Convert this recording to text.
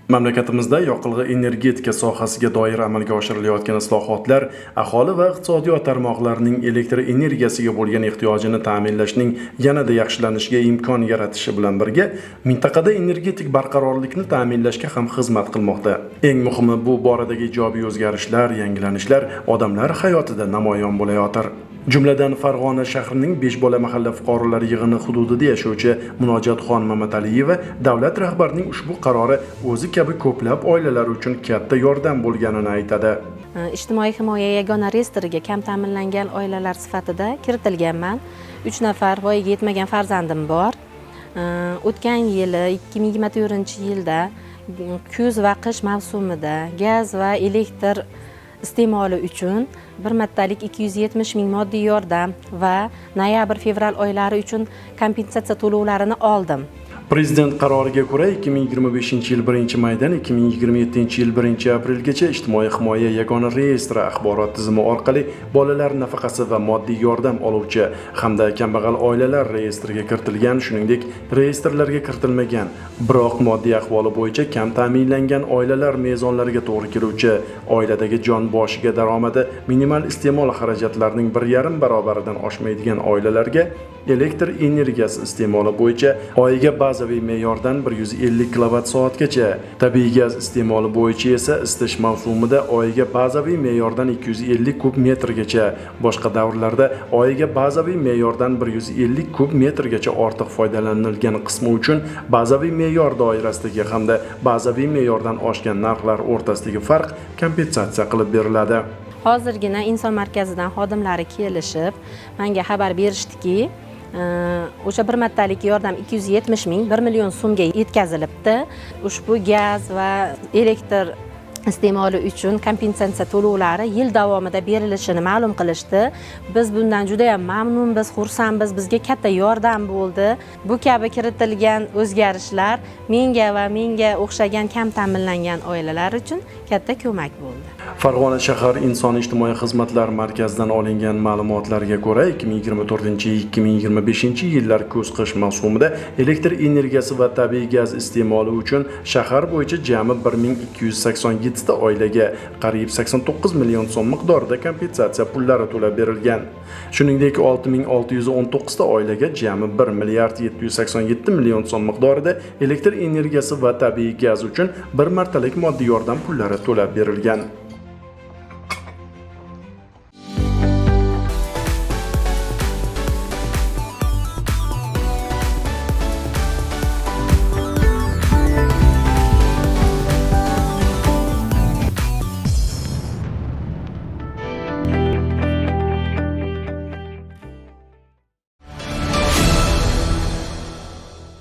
Mamlakatimizda yoqilg'i energetika sohasiga doir amalga oshirilayotgan islohotlar aholi va iqtisodiyot tarmoqlarining elektr energiyasiga bo'lgan ehtiyojini ta'minlashning yanada yaxshilanishiga imkon yaratishi bilan birga, mintaqada energetik barqarorlikni ta'minlashga ham xizmat qilmoqda. Eng muhimi, bu boradagi ijobiy o'zgarishlar, yangilanishlar odamlar hayotida namoyon bo'layotir. Jumladan Farg'ona shahrining Beshbola mahalla fuqarolar yig'ini hududida yashovchi Munojatxon Mamataliyeva davlat rahbarining ushbu qarori o'zi kabi ko'plab oilalar uchun katta yordam bo'lganini aytadi. Ijtimoiy himoya yagona reyestriga kam ta'minlangan oilalar sifatida kiritilganman. 3 nafar voyaga yetmagan farzandim bor. O'tgan yili 2024-yilda kuz va qish mavsumida gaz va elektr iste'moli uchun bir martalik 270 ming moddiy yordam va noyabr-fevral oylari uchun kompensatsiya to'lovlarini oldim. Prezident qaroriga ko'ra 2025-yil 1-maydan 2027-yil 1-aprelgacha ijtimoiy himoya yagona reyestri axborot tizimi orqali bolalar nafaqasi va moddiy yordam oluvchi hamda kambag'al oilalar reyestriga kiritilgan, shuningdek reyestrlarga kiritilmagan, biroq moddiy ahvoli bo'yicha kam ta'minlangan oilalar mezonlariga to'g'ri keluvchi, oiladagi jon boshiga daromadi minimal iste'mol xarajatlarining 1,5 barobaridan oshmaydigan oilalarga elektr energiyasi iste'moli bo'yicha oyiga bazaviy me'yordan 150 kWh-gacha, tabiiy gaz iste'moli bo'yicha esa isitish mavsumida oyiga bazaviy me'yordan 250 kub metrgacha, boshqa davrlarda oyiga bazaviy me'yordan 150 kub metrgacha ortiq foydalanilgan qismi uchun bazaviy me'yor doirasidagi hamda bazaviy me'yordan oshgan narxlar o'rtasidagi farq kompensatsiya qilib beriladi. Hozirgina inson markazidan xodimlari kelishib, menga xabar berishdiki, o'sha bir martalik yordam 270 ming 1 million so'mga yetkazilibdi. Ushbu gaz va elektr iste'moli uchun kompensatsiya to'lovlari yil davomida berilishini ma'lum qilishdi. Biz bundan juda ham mamnunmiz, xursandmiz, bizga katta yordam bo'ldi. Bu kabi kiritilgan o'zgarishlar menga va menga o'xshagan kam ta'minlangan oilalar uchun katta ko'mak bo'ldi. Farg'ona shahar inson ijtimoiy xizmatlar markazidan olingan ma'lumotlarga ko'ra 2024-2025 yillar kuz-qish mavsumida elektr energiyasi va tabiiy gaz iste'moli uchun shahar bo'yicha jami 1287 ta oilaga qariyb 89 million so'm miqdorida kompensatsiya pullari to'lab berilgan. Shuningdek, 6619 ta oilaga jami 1 milliard 787 million so'm miqdorida elektr energiyasi va tabiiy gaz uchun bir martalik moddiy yordam pullari to'lab berilgan.